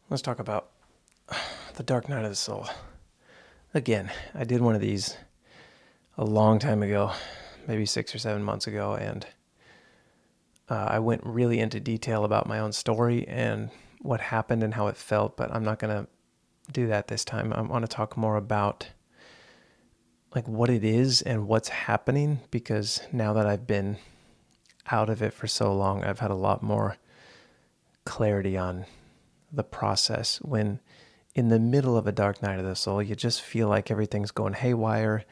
Let's talk about the dark night of the soul. Again, I did one of these a long time ago, maybe 6 or 7 months ago, and I went really into detail about my own story and what happened and how it felt, but I'm not going to do that this time. I want to talk more about like what it is and what's happening, because now that I've been out of it for so long, I've had a lot more clarity on the process. When in the middle of a dark night of the soul, you just feel like everything's going haywire.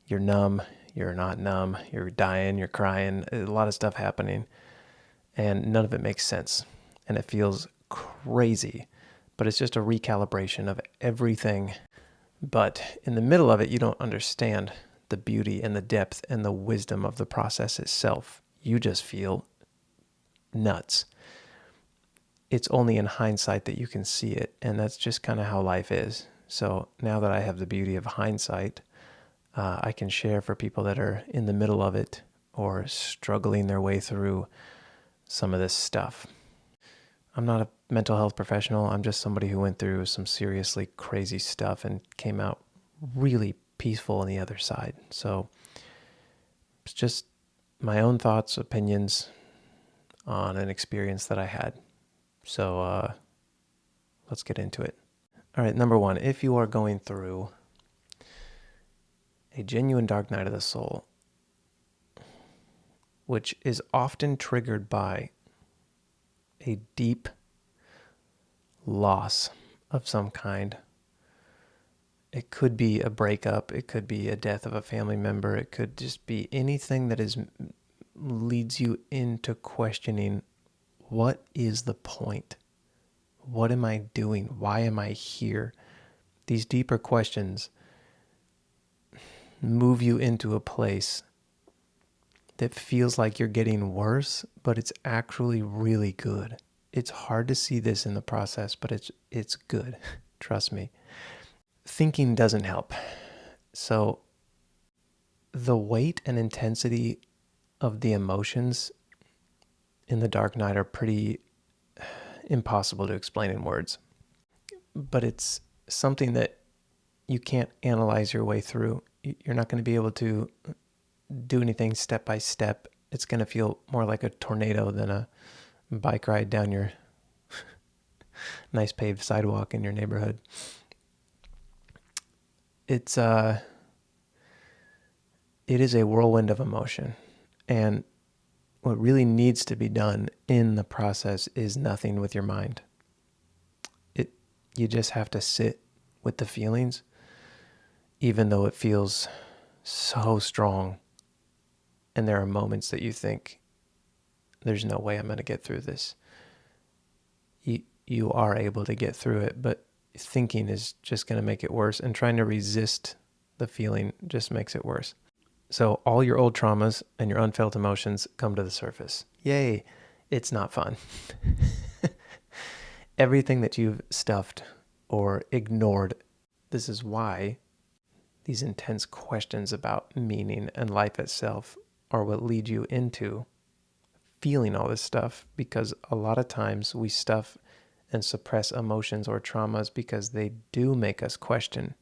You're numb, you're not numb, you're dying, you're crying, a lot of stuff happening, and none of it makes sense. And it feels crazy, but it's just a recalibration of everything. But in the middle of it, you don't understand the beauty and the depth and the wisdom of the process itself. You just feel nuts. It's only in hindsight that you can see it, and that's just kind of how life is. So now that I have the beauty of hindsight, I can share for people that are in the middle of it or struggling their way through some of this stuff. I'm not a mental health professional. I'm just somebody who went through some seriously crazy stuff and came out really peaceful on the other side. So it's just my own thoughts, opinions on an experience that I had. So let's get into it. All right, number one, if you are going through a genuine dark night of the soul, which is often triggered by a deep loss of some kind. It could be a breakup, it could be a death of a family member, it could just be anything that leads you into questioning, what is the point? What am I doing? Why am I here? These deeper questions move you into a place that feels like you're getting worse, but it's actually really good. It's hard to see this in the process, but it's good. Trust me. Thinking doesn't help. So the weight and intensity of the emotions in the dark night are pretty impossible to explain in words. But it's something that you can't analyze your way through. You're not going to be able to do anything step by step. It's going to feel more like a tornado than a bike ride down your nice paved sidewalk in your neighborhood. It is a whirlwind of emotion, and what really needs to be done in the process is nothing with your mind. You just have to sit with the feelings, even though it feels so strong. And there are moments that you think, there's no way I'm going to get through this. You are able to get through it, but thinking is just going to make it worse, and trying to resist the feeling just makes it worse. So all your old traumas and your unfelt emotions come to the surface. Yay, it's not fun. Everything that you've stuffed or ignored, this is why these intense questions about meaning and life itself are what lead you into feeling all this stuff, because a lot of times we stuff and suppress emotions or traumas because they do make us question.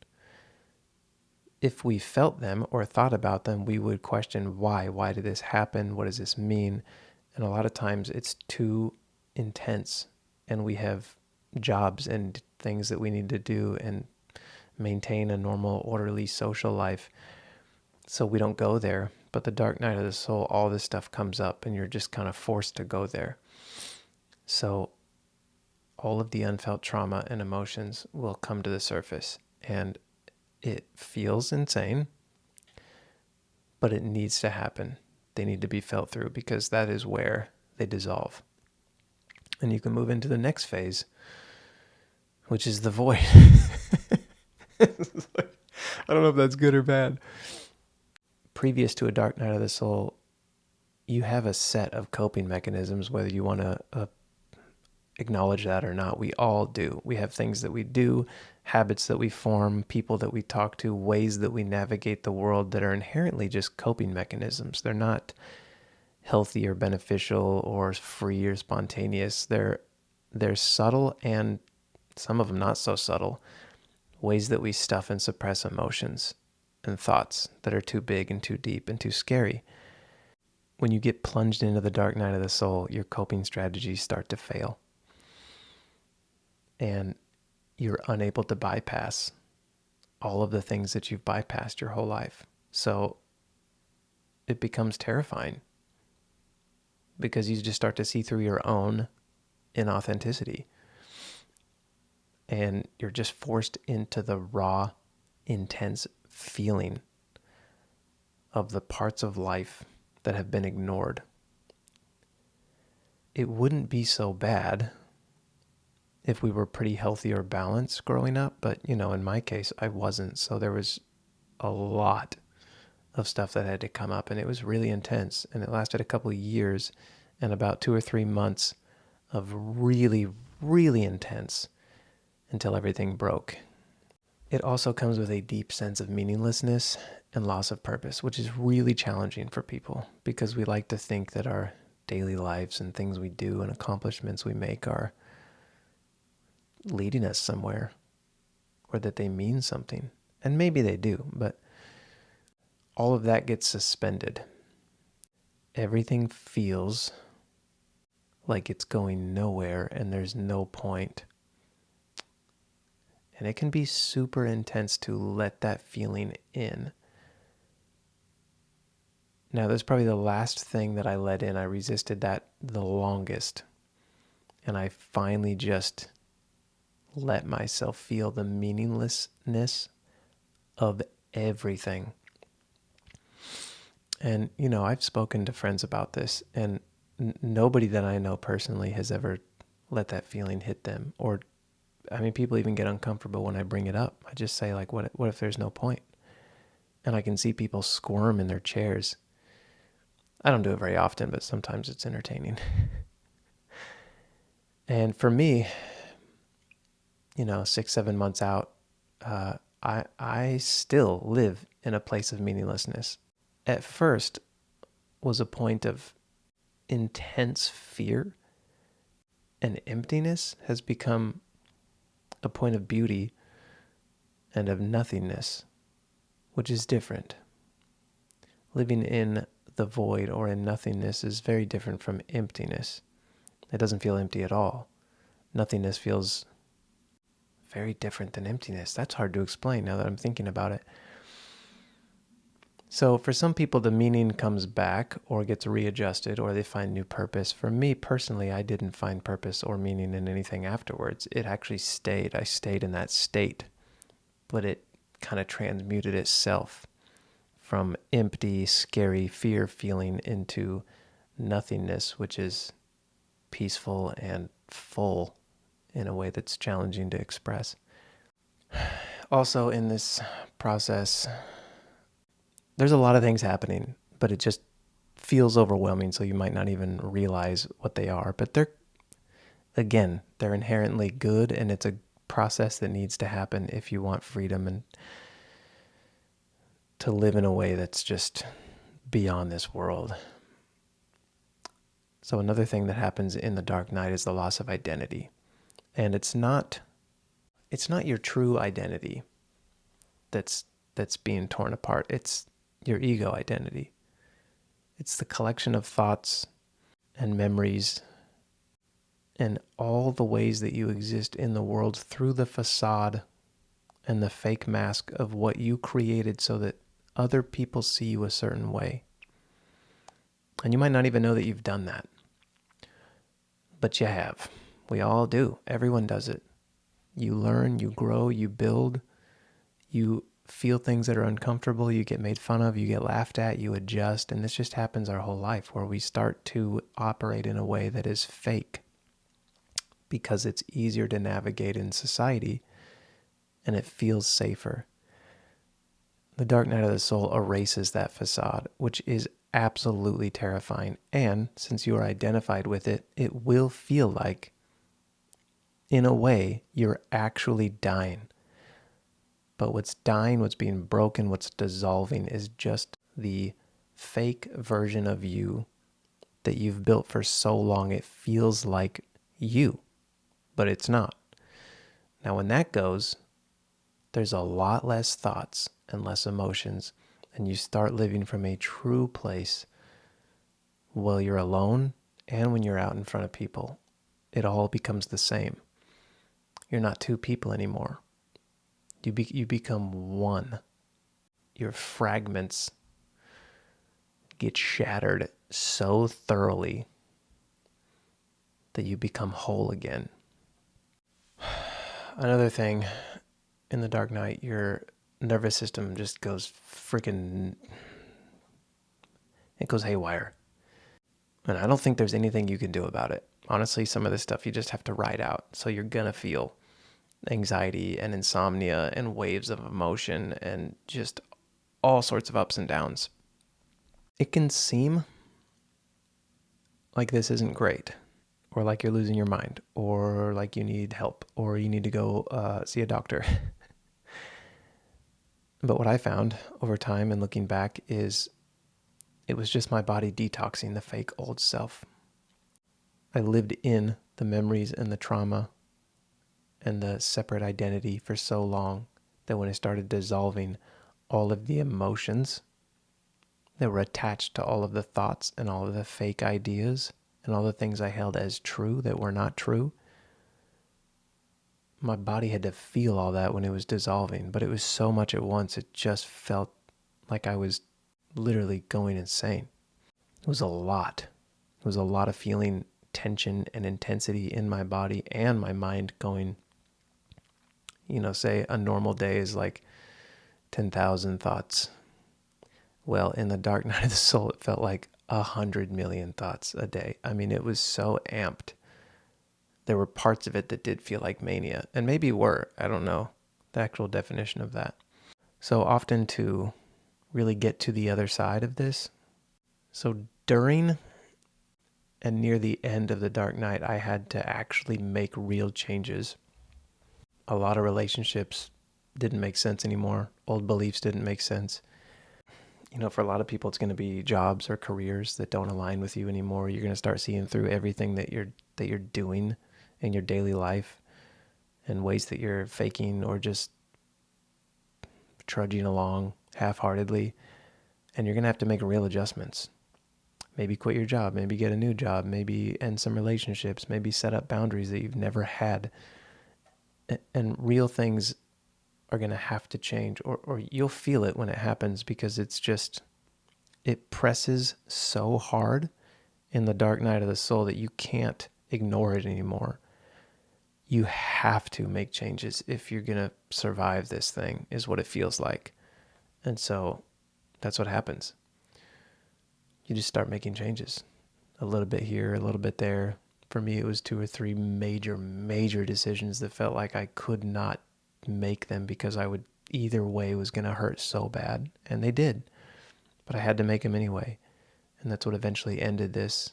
If we felt them or thought about them, we would question why. Why did this happen? What does this mean? And a lot of times it's too intense, and we have jobs and things that we need to do and maintain a normal, orderly social life. So we don't go there. But the dark night of the soul, all this stuff comes up, and you're just kind of forced to go there. So all of the unfelt trauma and emotions will come to the surface, and it feels insane, but it needs to happen. They need to be felt through, because that is where they dissolve. And you can move into the next phase, which is the void. I don't know if that's good or bad. Previous to a dark night of the soul, you have a set of coping mechanisms, whether you want to acknowledge that or not. We all do. We have things that we do, habits that we form, people that we talk to, ways that we navigate the world that are inherently just coping mechanisms. They're not healthy or beneficial or free or spontaneous. They're subtle and some of them not so subtle, ways that we stuff and suppress emotions and thoughts that are too big and too deep and too scary. When you get plunged into the dark night of the soul, your coping strategies start to fail. And you're unable to bypass all of the things that you've bypassed your whole life. So it becomes terrifying because you just start to see through your own inauthenticity. And you're just forced into the raw, intense feeling of the parts of life that have been ignored. It wouldn't be so bad if we were pretty healthy or balanced growing up, but in my case, I wasn't. So there was a lot of stuff that had to come up, and it was really intense, and it lasted a couple of years and about 2 or 3 months of really, really intense until everything broke. It also comes with a deep sense of meaninglessness and loss of purpose, which is really challenging for people because we like to think that our daily lives and things we do and accomplishments we make are leading us somewhere, or that they mean something. And maybe they do, but all of that gets suspended. Everything feels like it's going nowhere and there's no point. And it can be super intense to let that feeling in. Now, that's probably the last thing that I let in. I resisted that the longest. And I finally just let myself feel the meaninglessness of everything. And, I've spoken to friends about this, and nobody that I know personally has ever let that feeling hit them. Or, people even get uncomfortable when I bring it up. I just say, like, what if there's no point? And I can see people squirm in their chairs. I don't do it very often, but sometimes it's entertaining. And for me, 6, 7 months out, I still live in a place of meaninglessness. At first was a point of intense fear, and emptiness has become a point of beauty and of nothingness, which is different. Living in the void or in nothingness is very different from emptiness. It doesn't feel empty at all. Nothingness feels very different than emptiness. That's hard to explain now that I'm thinking about it. So for some people, the meaning comes back or gets readjusted, or they find new purpose. For me personally, I didn't find purpose or meaning in anything afterwards. It actually stayed. I stayed in that state, but it kind of transmuted itself from empty, scary fear feeling into nothingness, which is peaceful and full in a way that's challenging to express. Also, in this process, there's a lot of things happening, but it just feels overwhelming, so you might not even realize what they are. But they're inherently good, and it's a process that needs to happen if you want freedom and to live in a way that's just beyond this world. So another thing that happens in the dark night is the loss of identity. And it's not your true identity that's being torn apart. It's your ego identity. It's the collection of thoughts and memories and all the ways that you exist in the world through the facade and the fake mask of what you created so that other people see you a certain way. And you might not even know that you've done that. But you have. We all do. Everyone does it. You learn, you grow, you build, you feel things that are uncomfortable, you get made fun of, you get laughed at, you adjust, and this just happens our whole life where we start to operate in a way that is fake because it's easier to navigate in society and it feels safer. The dark night of the soul erases that facade, which is absolutely terrifying. And since you are identified with it, it will feel like, in a way, you're actually dying. But what's dying, what's being broken, what's dissolving is just the fake version of you that you've built for so long. It feels like you, but it's not. Now, when that goes, there's a lot less thoughts and less emotions, and you start living from a true place while you're alone and when you're out in front of people. It all becomes the same. You're not two people anymore. You become one. Your fragments get shattered so thoroughly that you become whole again. Another thing, in the dark night, your nervous system just goes it goes haywire. And I don't think there's anything you can do about it. Honestly, some of this stuff you just have to ride out. So you're going to feel anxiety and insomnia and waves of emotion and just all sorts of ups and downs. It can seem like this isn't great, or like you're losing your mind, or like you need help, or you need to go see a doctor. But what I found over time and looking back is it was just my body detoxing the fake old self. I lived in the memories and the trauma and the separate identity for so long that when it started dissolving, all of the emotions that were attached to all of the thoughts and all of the fake ideas and all the things I held as true that were not true, my body had to feel all that when it was dissolving, but it was so much at once, it just felt like I was literally going insane. It was a lot. It was a lot of feeling tension and intensity in my body and my mind going, say a normal day is like 10,000 thoughts. Well, in the dark night of the soul, it felt like 100 million thoughts a day. I mean, it was so amped. There were parts of it that did feel like mania, and maybe were. I don't know the actual definition of that. So often to really get to the other side of this, so during and near the end of the dark night, I had to actually make real changes. A lot of relationships didn't make sense anymore. Old beliefs didn't make sense. For a lot of people, it's going to be jobs or careers that don't align with you anymore. You're going to start seeing through everything that you're doing in your daily life and ways that you're faking or just trudging along half-heartedly. And you're going to have to make real adjustments. Maybe quit your job, maybe get a new job, maybe end some relationships, maybe set up boundaries that you've never had. And real things are going to have to change, or you'll feel it when it happens, because it presses so hard in the dark night of the soul that you can't ignore it anymore. You have to make changes if you're going to survive this thing, is what it feels like. And so that's what happens. You just start making changes. A little bit here, a little bit there. For me, it was 2 or 3 major decisions that felt like I could not make them because either way was going to hurt so bad. And they did. But I had to make them anyway. And that's what eventually ended this.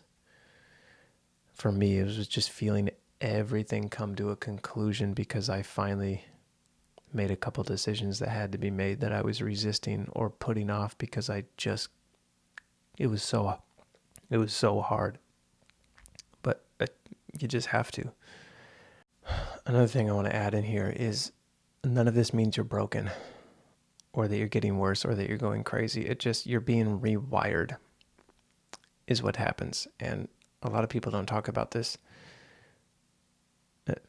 For me, it was just feeling everything come to a conclusion because I finally made a couple decisions that had to be made that I was resisting or putting off because it was so hard. But you just have to. Another thing I want to add in here is none of this means you're broken or that you're getting worse or that you're going crazy. It just, you're being rewired is what happens. And a lot of people don't talk about this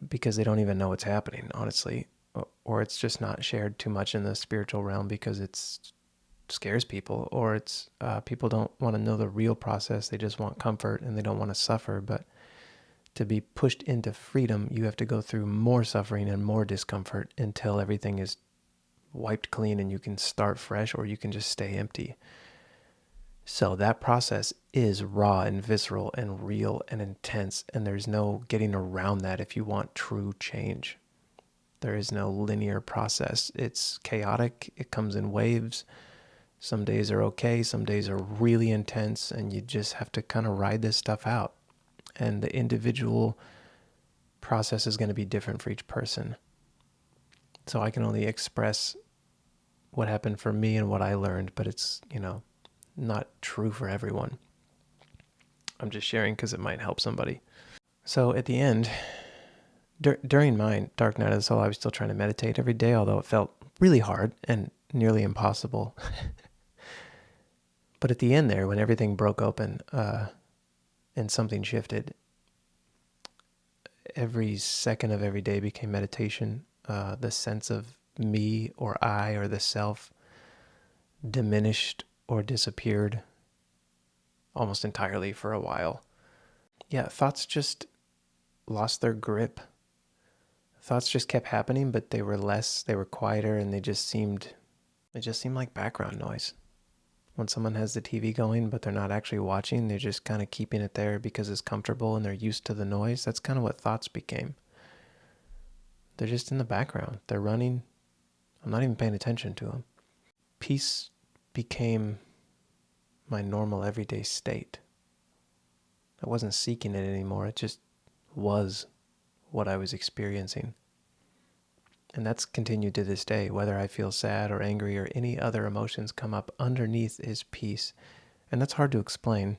because they don't even know what's happening, honestly. Or it's just not shared too much in the spiritual realm because it scares people, or it's people don't want to know the real process. They just want comfort and they don't want to suffer. But to be pushed into freedom, you have to go through more suffering and more discomfort until everything is wiped clean and you can start fresh, or you can just stay empty. So that process is raw and visceral and real and intense, and there's no getting around that if you want true change. There is no linear process. It's chaotic. It comes in waves. Some days are okay. Some days are really intense, and you just have to kind of ride this stuff out. And the individual process is going to be different for each person. So I can only express what happened for me and what I learned, but it's, not true for everyone. I'm just sharing because it might help somebody. So at the end, during my dark night of the soul, I was still trying to meditate every day, although it felt really hard and nearly impossible. But at the end there, when everything broke open and something shifted, every second of every day became meditation. The sense of me or I or the self diminished or disappeared almost entirely for a while. Yeah, thoughts just lost their grip. Thoughts just kept happening, but they were quieter, and they just seemed like background noise. When someone has the TV going, but they're not actually watching, they're just kind of keeping it there because it's comfortable and they're used to the noise. That's kind of what thoughts became. They're just in the background. They're running. I'm not even paying attention to them. Peace became my normal everyday state. I wasn't seeking it anymore. It just was what I was experiencing. And that's continued to this day. Whether I feel sad or angry or any other emotions come up, underneath is peace. And that's hard to explain.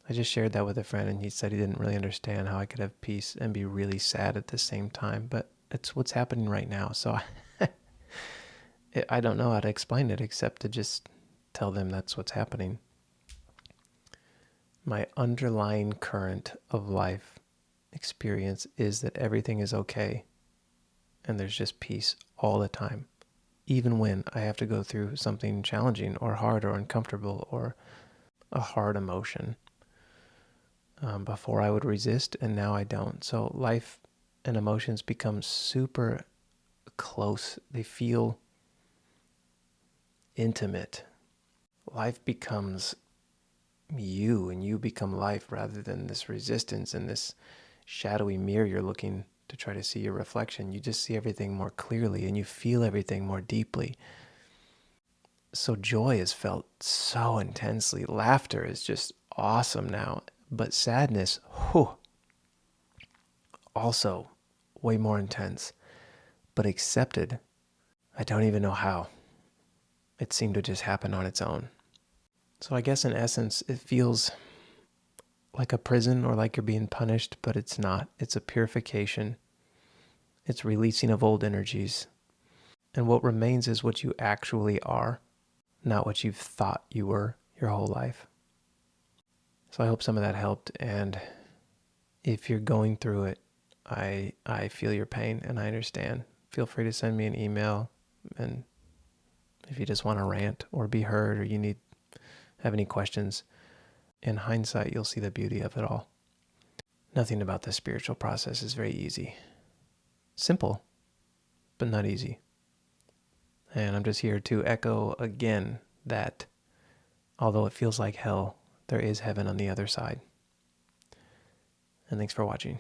I just shared that with a friend, and he said he didn't really understand how I could have peace and be really sad at the same time. But it's what's happening right now. So I don't know how to explain it except to just tell them that's what's happening. My underlying current of life experience is that everything is okay. And there's just peace all the time, even when I have to go through something challenging or hard or uncomfortable or a hard emotion. Before I would resist, and now I don't. So life and emotions become super close. They feel intimate. Life becomes you, and you become life rather than this resistance and this shadowy mirror you're looking to try to see your reflection. You just see everything more clearly, and you feel everything more deeply. So joy is felt so intensely. Laughter is just awesome now. But sadness, also way more intense. But accepted, I don't even know how. It seemed to just happen on its own. So I guess in essence, it feels like a prison or like you're being punished, but it's not. It's a purification. It's releasing of old energies. And what remains is what you actually are, not what you've thought you were your whole life. So I hope some of that helped. And if you're going through it, I feel your pain and I understand. Feel free to send me an email. And if you just want to rant or be heard, or you have any questions, in hindsight, you'll see the beauty of it all. Nothing about the spiritual process is very easy. Simple, but not easy. And I'm just here to echo again that although it feels like hell, there is heaven on the other side. And thanks for watching.